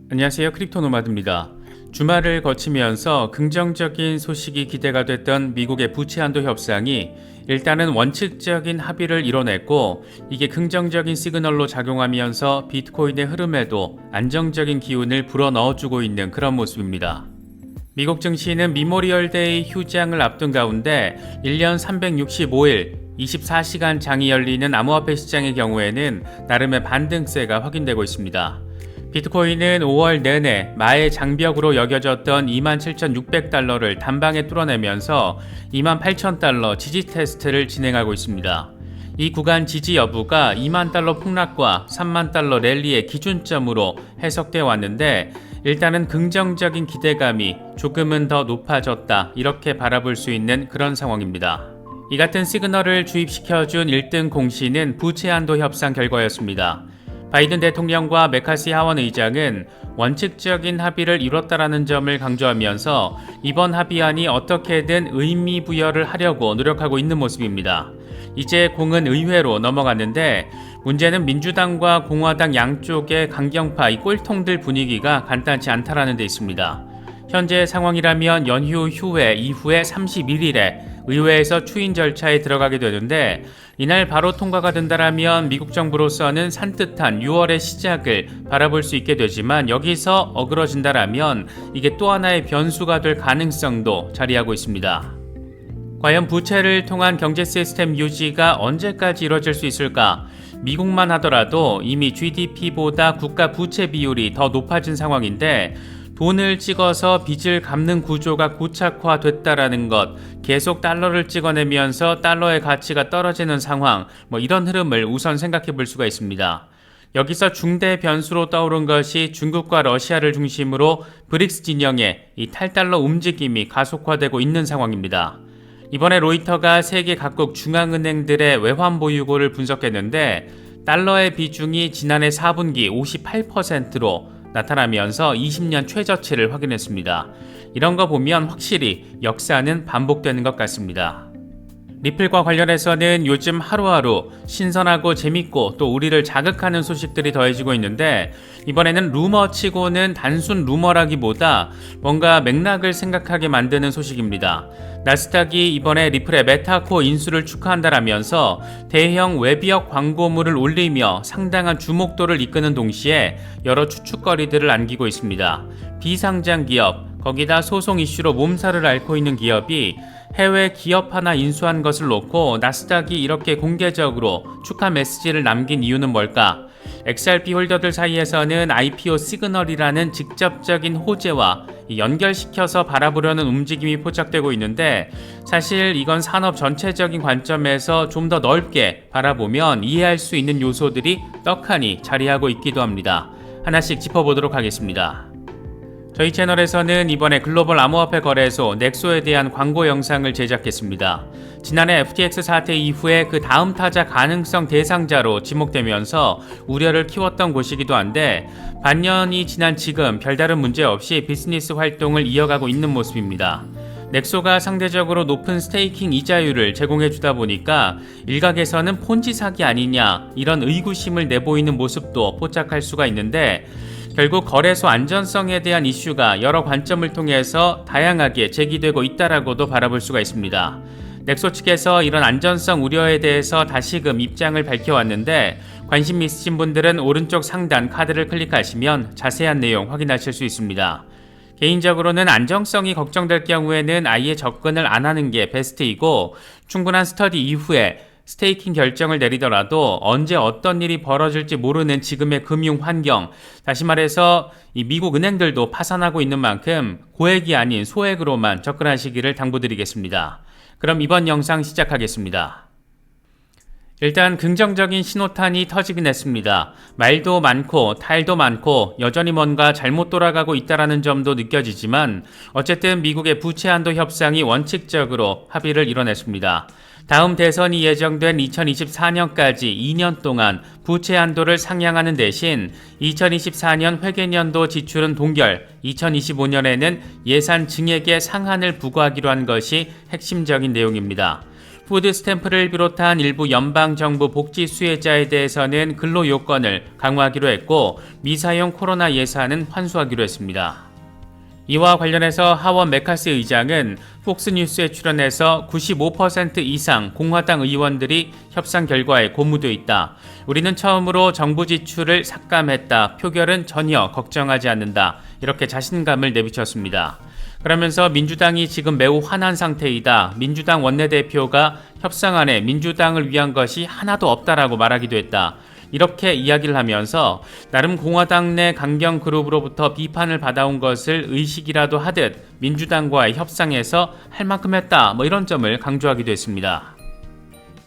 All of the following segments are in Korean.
안녕하세요. 크립토노마드입니다. 주말을 거치면서 긍정적인 소식이 기대가 됐던 미국의 부채 한도 협상이 일단은 원칙적인 합의를 이뤄냈고, 이게 긍정적인 시그널로 작용하면서 비트코인의 흐름에도 안정적인 기운을 불어넣어주고 있는 그런 모습입니다. 미국 증시는 미모리얼 데이 휴장을 앞둔 가운데 1년 365일 24시간 장이 열리는 암호화폐 시장의 경우에는 나름의 반등세가 확인되고 있습니다. 비트코인은 5월 내내 마의 장벽으로 여겨졌던 27,600달러를 단방에 뚫어내면서 28,000달러 지지 테스트를 진행하고 있습니다. 이 구간 지지 여부가 2만 달러 폭락과 3만 달러 랠리의 기준점으로 해석되어 왔는데, 일단은 긍정적인 기대감이 조금은 더 높아졌다, 이렇게 바라볼 수 있는 그런 상황입니다. 이 같은 시그널을 주입시켜준 1등 공시는 부채 한도 협상 결과였습니다. 바이든 대통령과 메카시 하원 의장은 원칙적인 합의를 이뤘다라는 점을 강조하면서 이번 합의안이 어떻게든 의미 부여를 하려고 노력하고 있는 모습입니다. 이제 공은 의회로 넘어갔는데, 문제는 민주당과 공화당 양쪽의 강경파 이 꼴통들 분위기가 간단치 않다라는 데 있습니다. 현재 상황이라면 연휴 휴회 이후에 31일에 의회에서 추인 절차에 들어가게 되는데, 이날 바로 통과가 된다라면 미국 정부로서는 산뜻한 6월의 시작을 바라볼 수 있게 되지만, 여기서 어그러진다라면 이게 또 하나의 변수가 될 가능성도 자리하고 있습니다. 과연 부채를 통한 경제 시스템 유지가 언제까지 이뤄질 수 있을까? 미국만 하더라도 이미 GDP보다 국가 부채 비율이 더 높아진 상황인데, 돈을 찍어서 빚을 갚는 구조가 고착화됐다라는 것, 계속 달러를 찍어내면서 달러의 가치가 떨어지는 상황, 이런 흐름을 우선 생각해 볼 수가 있습니다. 여기서 중대 변수로 떠오른 것이 중국과 러시아를 중심으로 브릭스 진영의 이 탈달러 움직임이 가속화되고 있는 상황입니다. 이번에 로이터가 세계 각국 중앙은행들의 외환 보유고를 분석했는데, 달러의 비중이 지난해 4분기 58%로 나타나면서 20년 최저치를 확인했습니다. 이런 거 보면 확실히 역사는 반복되는 것 같습니다. 리플과 관련해서는 요즘 하루하루 신선하고 재밌고 또 우리를 자극하는 소식들이 더해지고 있는데, 이번에는 루머치고는 단순 루머라기보다 뭔가 맥락을 생각하게 만드는 소식입니다. 나스닥이 이번에 리플의 메타코어 인수를 축하한다라면서 대형 웹이역 광고물을 올리며 상당한 주목도를 이끄는 동시에 여러 추측거리들을 안기고 있습니다. 비상장 기업, 거기다 소송 이슈로 몸살을 앓고 있는 기업이 해외 기업 하나 인수한 것을 놓고 나스닥이 이렇게 공개적으로 축하 메시지를 남긴 이유는 뭘까? XRP 홀더들 사이에서는 IPO 시그널이라는 직접적인 호재와 연결시켜서 바라보려는 움직임이 포착되고 있는데, 사실 이건 산업 전체적인 관점에서 좀 더 넓게 바라보면 이해할 수 있는 요소들이 떡하니 자리하고 있기도 합니다. 하나씩 짚어보도록 하겠습니다. 저희 채널에서는 이번에 글로벌 암호화폐 거래소 넥소에 대한 광고 영상을 제작했습니다. 지난해 FTX 사태 이후에 그 다음 타자 가능성 대상자로 지목되면서 우려를 키웠던 곳이기도 한데, 반년이 지난 지금 별다른 문제 없이 비즈니스 활동을 이어가고 있는 모습입니다. 넥소가 상대적으로 높은 스테이킹 이자율을 제공해주다 보니까 일각에서는 폰지 사기 아니냐, 이런 의구심을 내보이는 모습도 포착할 수가 있는데, 결국 거래소 안전성에 대한 이슈가 여러 관점을 통해서 다양하게 제기되고 있다라고도 바라볼 수가 있습니다. 넥소 측에서 이런 안전성 우려에 대해서 다시금 입장을 밝혀왔는데, 관심 있으신 분들은 오른쪽 상단 카드를 클릭하시면 자세한 내용 확인하실 수 있습니다. 개인적으로는 안정성이 걱정될 경우에는 아예 접근을 안 하는 게 베스트이고, 충분한 스터디 이후에 스테이킹 결정을 내리더라도 언제 어떤 일이 벌어질지 모르는 지금의 금융 환경, 다시 말해서 이 미국 은행들도 파산하고 있는 만큼 고액이 아닌 소액으로만 접근하시기를 당부드리겠습니다. 그럼 이번 영상 시작하겠습니다. 일단 긍정적인 신호탄이 터지긴 했습니다. 말도 많고 탈도 많고 여전히 뭔가 잘못 돌아가고 있다는 점도 느껴지지만, 어쨌든 미국의 부채 한도 협상이 원칙적으로 합의를 이뤄냈습니다. 다음 대선이 예정된 2024년까지 2년 동안 부채 한도를 상향하는 대신 2024년 회계년도 지출은 동결, 2025년에는 예산 증액의 상한을 부과하기로 한 것이 핵심적인 내용입니다. 푸드 스탬프를 비롯한 일부 연방정부 복지 수혜자에 대해서는 근로 요건을 강화하기로 했고 미사용 코로나 예산은 환수하기로 했습니다. 이와 관련해서 하원 메카시 의장은 폭스뉴스에 출연해서 95% 이상 공화당 의원들이 협상 결과에 고무돼 있다. 우리는 처음으로 정부 지출을 삭감했다. 표결은 전혀 걱정하지 않는다. 이렇게 자신감을 내비쳤습니다. 그러면서 민주당이 지금 매우 화난 상태이다. 민주당 원내대표가 협상안에 민주당을 위한 것이 하나도 없다라고 말하기도 했다. 이렇게 이야기를 하면서 나름 공화당 내 강경 그룹으로부터 비판을 받아온 것을 의식이라도 하듯 민주당과의 협상에서 할 만큼 했다. 이런 점을 강조하기도 했습니다.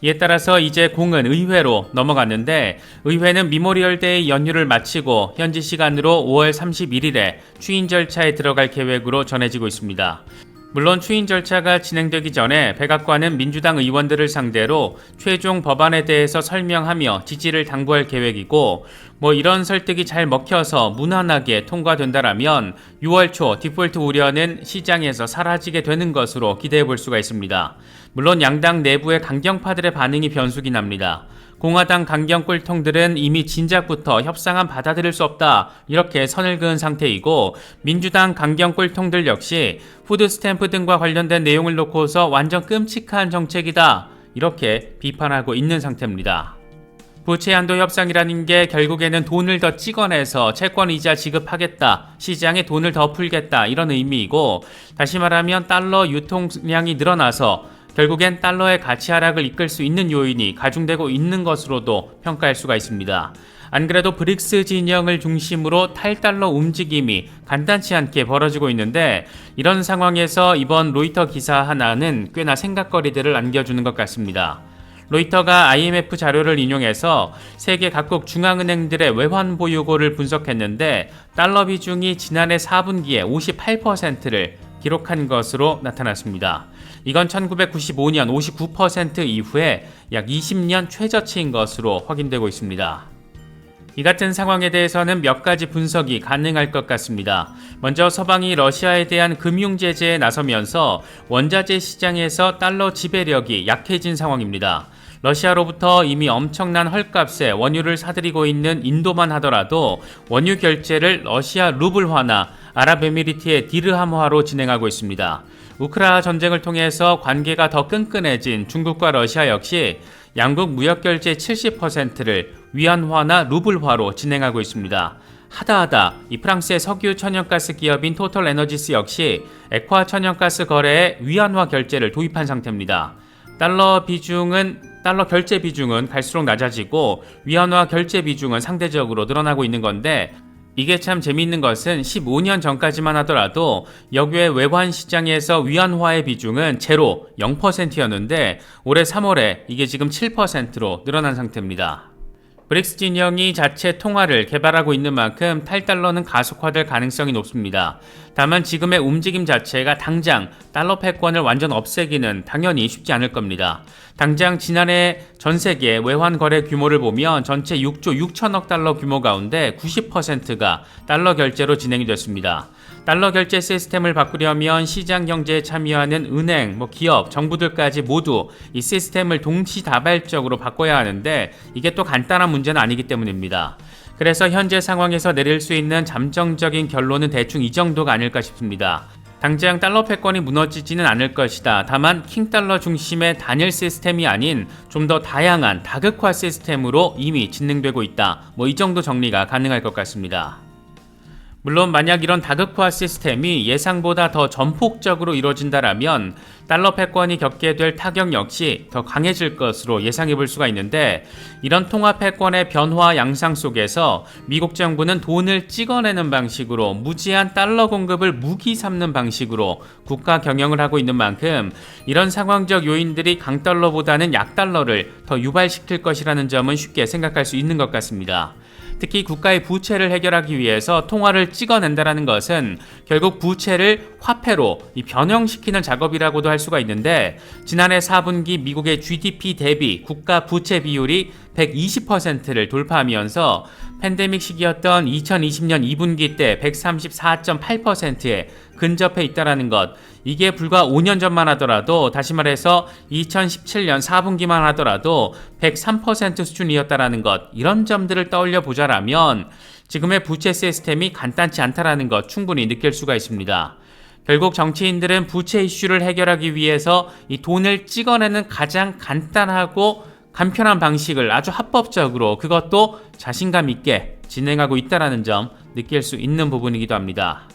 이에 따라서 이제 공은 의회로 넘어갔는데 의회는 미모리얼데이 연휴를 마치고 현지 시간으로 5월 31일에 추인 절차에 들어갈 계획으로 전해지고 있습니다. 물론 추인 절차가 진행되기 전에 백악관은 민주당 의원들을 상대로 최종 법안에 대해서 설명하며 지지를 당부할 계획이고 이런 설득이 잘 먹혀서 무난하게 통과된다라면 6월 초 디폴트 우려는 시장에서 사라지게 되는 것으로 기대해 볼 수가 있습니다. 물론 양당 내부의 강경파들의 반응이 변수긴 합니다. 공화당 강경 꿀통들은 이미 진작부터 협상안 받아들일 수 없다 이렇게 선을 그은 상태이고 민주당 강경 꿀통들 역시 푸드 스탬프 등과 관련된 내용을 놓고서 완전 끔찍한 정책이다 이렇게 비판하고 있는 상태입니다. 부채 한도 협상이라는 게 결국에는 돈을 더 찍어내서 채권 이자 지급하겠다, 시장에 돈을 더 풀겠다 이런 의미이고 다시 말하면 달러 유통량이 늘어나서 결국엔 달러의 가치 하락을 이끌 수 있는 요인이 가중되고 있는 것으로도 평가할 수가 있습니다. 안 그래도 브릭스 진영을 중심으로 탈달러 움직임이 간단치 않게 벌어지고 있는데 이런 상황에서 이번 로이터 기사 하나는 꽤나 생각거리들을 안겨주는 것 같습니다. 로이터가 IMF 자료를 인용해서 세계 각국 중앙은행들의 외환 보유고를 분석했는데 달러 비중이 지난해 4분기에 58%를 기록한 것으로 나타났습니다. 이건 1995년 59% 이후에 약 20년 최저치인 것으로 확인되고 있습니다. 이 같은 상황에 대해서는 몇 가지 분석이 가능할 것 같습니다. 먼저 서방이 러시아에 대한 금융 제재에 나서면서 원자재 시장에서 달러 지배력이 약해진 상황입니다. 러시아로부터 이미 엄청난 헐값에 원유를 사들이고 있는 인도만 하더라도 원유 결제를 러시아 루블화나 아랍에미리트의 디르함화로 진행하고 있습니다. 우크라이나 전쟁을 통해서 관계가 더 끈끈해진 중국과 러시아 역시 양국 무역 결제 70%를 위안화나 루블화로 진행하고 있습니다. 하다하다 이 프랑스의 석유 천연가스 기업인 토털 에너지스 역시 액화 천연가스 거래에 위안화 결제를 도입한 상태입니다. 달러 결제 비중은 갈수록 낮아지고 위안화 결제 비중은 상대적으로 늘어나고 있는 건데 이게 참 재미있는 것은 15년 전까지만 하더라도 역외 외환 시장에서 위안화의 비중은 제로 0%였는데 올해 3월에 이게 지금 7%로 늘어난 상태입니다. 브릭스 진영이 자체 통화를 개발하고 있는 만큼 탈달러는 가속화될 가능성이 높습니다. 다만 지금의 움직임 자체가 당장 달러 패권을 완전 없애기는 당연히 쉽지 않을 겁니다. 당장 지난해 전 세계 외환 거래 규모를 보면 전체 6조 6천억 달러 규모 가운데 90%가 달러 결제로 진행이 됐습니다. 달러 결제 시스템을 바꾸려면 시장 경제에 참여하는 은행, 기업, 정부들까지 모두 이 시스템을 동시다발적으로 바꿔야 하는데 이게 또 간단한 문제는 아니기 때문입니다. 그래서 현재 상황에서 내릴 수 있는 잠정적인 결론은 대충 이 정도가 아닐까 싶습니다. 당장 달러 패권이 무너지지는 않을 것이다. 다만 킹달러 중심의 단일 시스템이 아닌 좀 더 다양한 다극화 시스템으로 이미 진행되고 있다. 이 정도 정리가 가능할 것 같습니다. 물론 만약 이런 다극화 시스템이 예상보다 더 전폭적으로 이루어진다라면 달러 패권이 겪게 될 타격 역시 더 강해질 것으로 예상해 볼 수가 있는데 이런 통화 패권의 변화 양상 속에서 미국 정부는 돈을 찍어내는 방식으로 무제한 달러 공급을 무기 삼는 방식으로 국가 경영을 하고 있는 만큼 이런 상황적 요인들이 강달러보다는 약달러를 더 유발시킬 것이라는 점은 쉽게 생각할 수 있는 것 같습니다. 특히 국가의 부채를 해결하기 위해서 통화를 찍어낸다는 것은 결국 부채를 화폐로 변형시키는 작업이라고도 할 수가 있는데 지난해 4분기 미국의 GDP 대비 국가 부채 비율이 120%를 돌파하면서 팬데믹 시기였던 2020년 2분기 때 134.8%에 근접해 있다라는 것. 이게 불과 5년 전만 하더라도, 다시 말해서 2017년 4분기만 하더라도 103% 수준이었다라는 것. 이런 점들을 떠올려 보자라면 지금의 부채 시스템이 간단치 않다라는 것 충분히 느낄 수가 있습니다. 결국 정치인들은 부채 이슈를 해결하기 위해서 이 돈을 찍어내는 가장 간단하고 간편한 방식을 아주 합법적으로, 그것도 자신감 있게 진행하고 있다는 점 느낄 수 있는 부분이기도 합니다.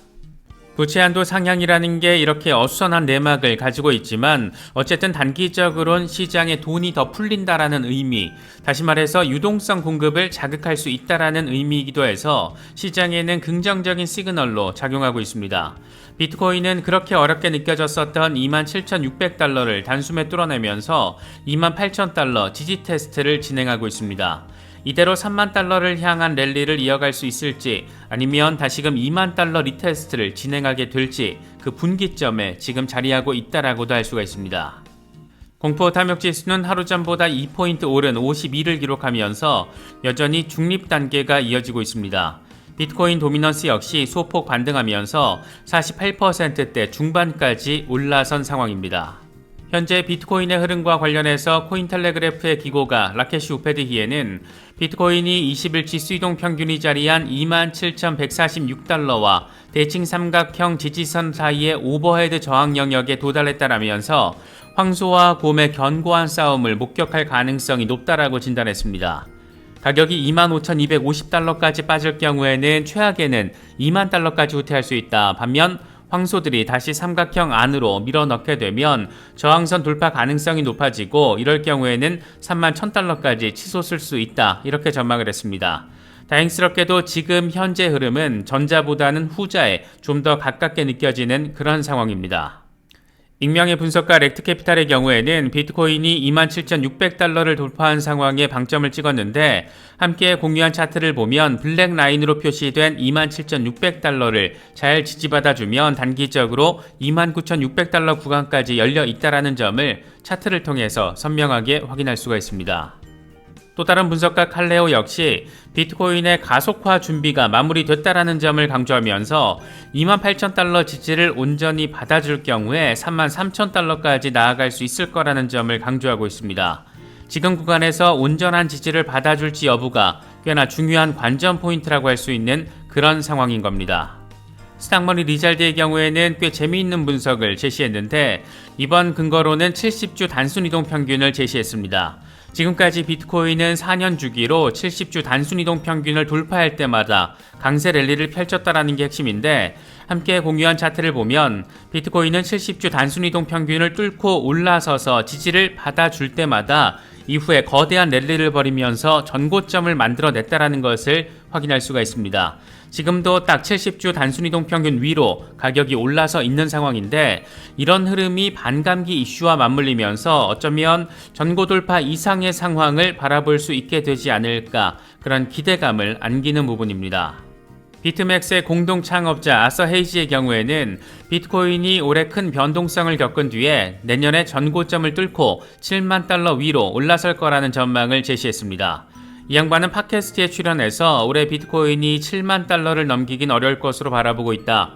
부채 한도 상향이라는 게 이렇게 어수선한 내막을 가지고 있지만 어쨌든 단기적으로는 시장에 돈이 더 풀린다라는 의미, 다시 말해서 유동성 공급을 자극할 수 있다라는 의미이기도 해서 시장에는 긍정적인 시그널로 작용하고 있습니다. 비트코인은 그렇게 어렵게 느껴졌었던 27,600달러를 단숨에 뚫어내면서 28,000달러 지지 테스트를 진행하고 있습니다. 이대로 3만 달러를 향한 랠리를 이어갈 수 있을지, 아니면 다시금 2만 달러 리테스트를 진행하게 될지, 그 분기점에 지금 자리하고 있다라고도 할 수가 있습니다. 공포 탐욕 지수는 하루 전보다 2포인트 오른 52를 기록하면서 여전히 중립 단계가 이어지고 있습니다. 비트코인 도미넌스 역시 소폭 반등하면서 48%대 중반까지 올라선 상황입니다. 현재 비트코인의 흐름과 관련해서 코인텔레그래프의 기고가 라케시 우페드히에는 비트코인이 20일치 수이동 평균이 자리한 27,146달러와 대칭 삼각형 지지선 사이의 오버헤드 저항 영역에 도달했다라면서 황소와 곰의 견고한 싸움을 목격할 가능성이 높다라고 진단했습니다. 가격이 25,250달러까지 빠질 경우에는 최악에는 2만 달러까지 후퇴할 수 있다. 반면 황소들이 다시 삼각형 안으로 밀어넣게 되면 저항선 돌파 가능성이 높아지고, 이럴 경우에는 31,000달러까지 치솟을 수 있다. 이렇게 전망을 했습니다. 다행스럽게도 지금 현재 흐름은 전자보다는 후자에 좀 더 가깝게 느껴지는 그런 상황입니다. 익명의 분석가 렉트캐피탈의 경우에는 비트코인이 27,600달러를 돌파한 상황에 방점을 찍었는데, 함께 공유한 차트를 보면 블랙 라인으로 표시된 27,600달러를 잘 지지받아주면 단기적으로 29,600달러 구간까지 열려 있다는 점을 차트를 통해서 선명하게 확인할 수가 있습니다. 또 다른 분석가 칼레오 역시 비트코인의 가속화 준비가 마무리됐다라는 점을 강조하면서 28,000달러 지지를 온전히 받아줄 경우에 33,000달러까지 나아갈 수 있을 거라는 점을 강조하고 있습니다. 지금 구간에서 온전한 지지를 받아줄지 여부가 꽤나 중요한 관전 포인트라고 할 수 있는 그런 상황인 겁니다. 스탁머니 리잘드의 경우에는 꽤 재미있는 분석을 제시했는데, 이번 근거로는 70주 단순이동 평균을 제시했습니다. 지금까지 비트코인은 4년 주기로 70주 단순이동 평균을 돌파할 때마다 강세 랠리를 펼쳤다라는 게 핵심인데, 함께 공유한 차트를 보면 비트코인은 70주 단순이동 평균을 뚫고 올라서서 지지를 받아줄 때마다 이후에 거대한 랠리를 벌이면서 전고점을 만들어냈다라는 것을 확인할 수가 있습니다. 지금도 딱 70주 단순이동 평균 위로 가격이 올라서 있는 상황인데, 이런 흐름이 반감기 이슈와 맞물리면서 어쩌면 전고 돌파 이상의 상황을 바라볼 수 있게 되지 않을까, 그런 기대감을 안기는 부분입니다. 비트맥스의 공동 창업자 아서 헤이지의 경우에는 비트코인이 올해 큰 변동성을 겪은 뒤에 내년에 전고점을 뚫고 7만 달러 위로 올라설 거라는 전망을 제시했습니다. 이 양반은 팟캐스트에 출연해서 올해 비트코인이 7만 달러를 넘기긴 어려울 것으로 바라보고 있다.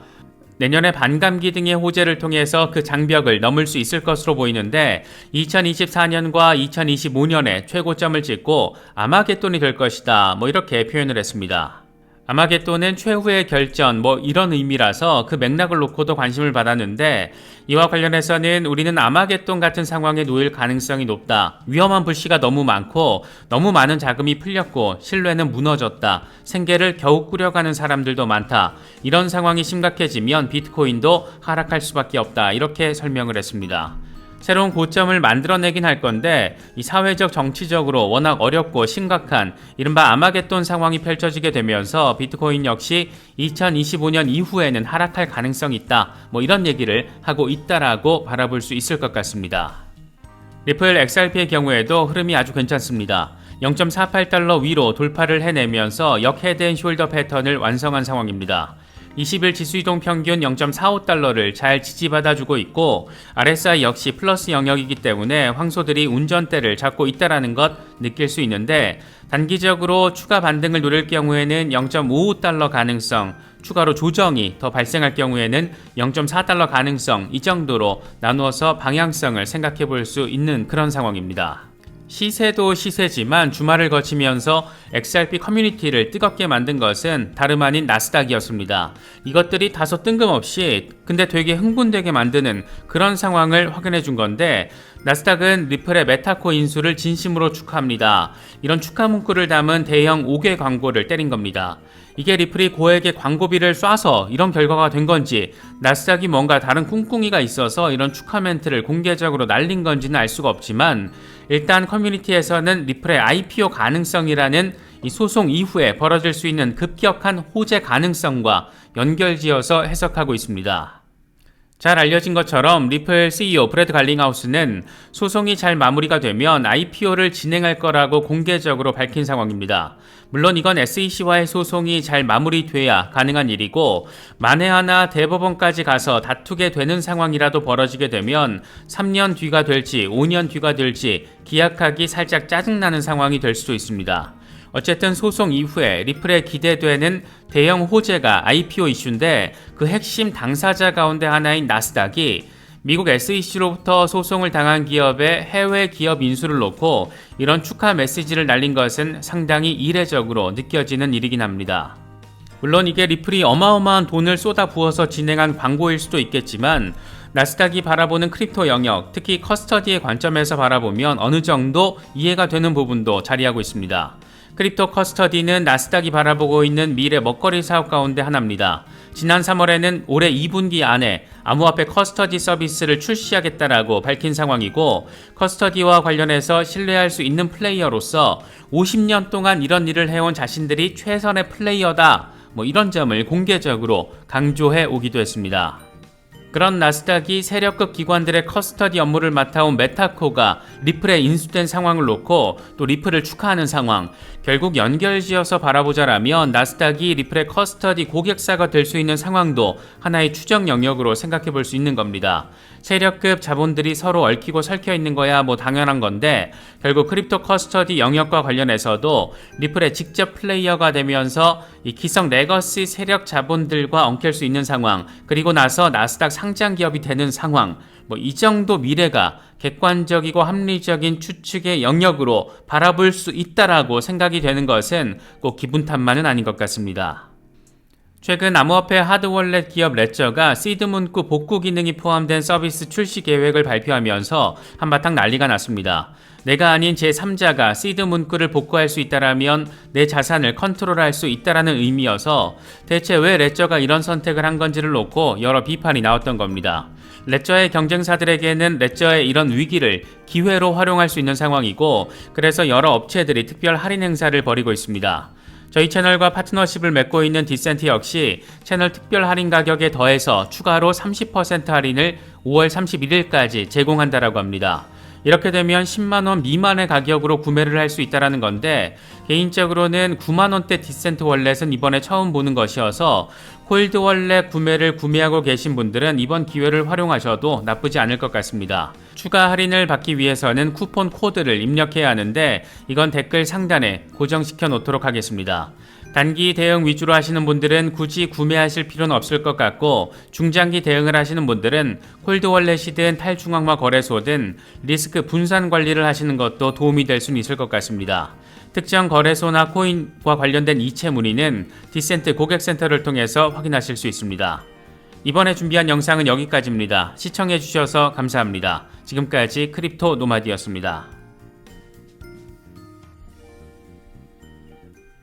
내년에 반감기 등의 호재를 통해서 그 장벽을 넘을 수 있을 것으로 보이는데, 2024년과 2025년에 최고점을 찍고 아마겟돈이 될 것이다. 이렇게 표현을 했습니다. 아마겟돈은 최후의 결전 이런 의미라서 그 맥락을 놓고도 관심을 받았는데, 이와 관련해서는 우리는 아마겟돈 같은 상황에 놓일 가능성이 높다. 위험한 불씨가 너무 많고 너무 많은 자금이 풀렸고 신뢰는 무너졌다. 생계를 겨우 꾸려가는 사람들도 많다. 이런 상황이 심각해지면 비트코인도 하락할 수밖에 없다. 이렇게 설명을 했습니다. 새로운 고점을 만들어내긴 할 건데, 이 사회적 정치적으로 워낙 어렵고 심각한 이른바 아마겟돈 상황이 펼쳐지게 되면서 비트코인 역시 2025년 이후에는 하락할 가능성이 있다. 이런 얘기를 하고 있다라고 바라볼 수 있을 것 같습니다. 리플 XRP의 경우에도 흐름이 아주 괜찮습니다. 0.48달러 위로 돌파를 해내면서 역 헤드 앤 숄더 패턴을 완성한 상황입니다. 20일 지수이동 평균 0.45달러를 잘 지지받아주고 있고 RSI 역시 플러스 영역이기 때문에 황소들이 운전대를 잡고 있다는 것 느낄 수 있는데 단기적으로 추가 반등을 노릴 경우에는 0.55달러 가능성, 추가로 조정이 더 발생할 경우에는 0.4달러 가능성 이 정도로 나누어서 방향성을 생각해 볼 수 있는 그런 상황입니다. 시세도 시세지만 주말을 거치면서 XRP 커뮤니티를 뜨겁게 만든 것은 다름 아닌 나스닥이었습니다. 이것들이 다소 뜬금없이 근데 되게 흥분되게 만드는 그런 상황을 확인해 준 건데 나스닥은 리플의 메타코 인수를 진심으로 축하합니다. 이런 축하 문구를 담은 대형 5개 광고를 때린 겁니다. 이게 리플이 고액의 광고비를 쏴서 이런 결과가 된 건지 나스닥이 뭔가 다른 꿍꿍이가 있어서 이런 축하 멘트를 공개적으로 날린 건지는 알 수가 없지만 일단 커뮤니티에서는 리플의 IPO 가능성이라는 이 소송 이후에 벌어질 수 있는 급격한 호재 가능성과 연결지어서 해석하고 있습니다. 잘 알려진 것처럼 리플 CEO 브래드 갈링하우스는 소송이 잘 마무리가 되면 IPO를 진행할 거라고 공개적으로 밝힌 상황입니다. 물론 이건 SEC와의 소송이 잘 마무리돼야 가능한 일이고 만에 하나 대법원까지 가서 다투게 되는 상황이라도 벌어지게 되면 3년 뒤가 될지 5년 뒤가 될지 기약하기 살짝 짜증나는 상황이 될 수도 있습니다. 어쨌든 소송 이후에 리플에 기대되는 대형 호재가 IPO 이슈인데 그 핵심 당사자 가운데 하나인 나스닥이 미국 SEC로부터 소송을 당한 기업의 해외 기업 인수를 놓고 이런 축하 메시지를 날린 것은 상당히 이례적으로 느껴지는 일이긴 합니다. 물론 이게 리플이 어마어마한 돈을 쏟아부어서 진행한 광고일 수도 있겠지만 나스닥이 바라보는 크립토 영역, 특히 커스터디의 관점에서 바라보면 어느 정도 이해가 되는 부분도 자리하고 있습니다. 크립토 커스터디는 나스닥이 바라보고 있는 미래 먹거리 사업 가운데 하나입니다. 지난 3월에는 올해 2분기 안에 암호화폐 커스터디 서비스를 출시하겠다라고 밝힌 상황이고 커스터디와 관련해서 신뢰할 수 있는 플레이어로서 50년 동안 이런 일을 해온 자신들이 최선의 플레이어다 이런 점을 공개적으로 강조해 오기도 했습니다. 그런 나스닥이 세력급 기관들의 커스터디 업무를 맡아온 메타코가 리플에 인수된 상황을 놓고 또 리플을 축하하는 상황, 결국 연결지어서 바라보자라면 나스닥이 리플의 커스터디 고객사가 될 수 있는 상황도 하나의 추정 영역으로 생각해 볼 수 있는 겁니다. 세력급 자본들이 서로 얽히고 설켜 있는 거야 당연한 건데 결국 크립토 커스터디 영역과 관련해서도 리플의 직접 플레이어가 되면서 이 기성 레거시 세력 자본들과 엉킬 수 있는 상황, 그리고 나서 나스닥 상장 기업이 되는 상황, 이 정도 미래가 객관적이고 합리적인 추측의 영역으로 바라볼 수 있다라고 생각이 되는 것은 꼭 기분 탓만은 아닌 것 같습니다. 최근 암호화폐 하드월렛 기업 레저가 시드 문구 복구 기능이 포함된 서비스 출시 계획을 발표하면서 한바탕 난리가 났습니다. 내가 아닌 제3자가 시드 문구를 복구할 수 있다라면 내 자산을 컨트롤할 수 있다라는 의미여서 대체 왜 레저가 이런 선택을 한 건지를 놓고 여러 비판이 나왔던 겁니다. 레저의 경쟁사들에게는 레저의 이런 위기를 기회로 활용할 수 있는 상황이고 그래서 여러 업체들이 특별 할인 행사를 벌이고 있습니다. 저희 채널과 파트너십을 맺고 있는 디센트 역시 채널 특별 할인 가격에 더해서 추가로 30% 할인을 5월 31일까지 제공한다라고 합니다. 이렇게 되면 10만원 미만의 가격으로 구매를 할 수 있다는 건데 개인적으로는 9만원대 디센트 월렛은 이번에 처음 보는 것이어서 콜드 월렛 구매를 구매하고 계신 분들은 이번 기회를 활용하셔도 나쁘지 않을 것 같습니다. 추가 할인을 받기 위해서는 쿠폰 코드를 입력해야 하는데 이건 댓글 상단에 고정시켜 놓도록 하겠습니다. 단기 대응 위주로 하시는 분들은 굳이 구매하실 필요는 없을 것 같고 중장기 대응을 하시는 분들은 콜드 월렛이든 탈중앙화 거래소든 리스크 분산 관리를 하시는 것도 도움이 될 수는 있을 것 같습니다. 특정 거래소나 코인과 관련된 이체 문의는 디센트 고객센터를 통해서 확인하실 수 있습니다. 이번에 준비한 영상은 여기까지입니다. 시청해주셔서 감사합니다. 지금까지 크립토 노마디였습니다.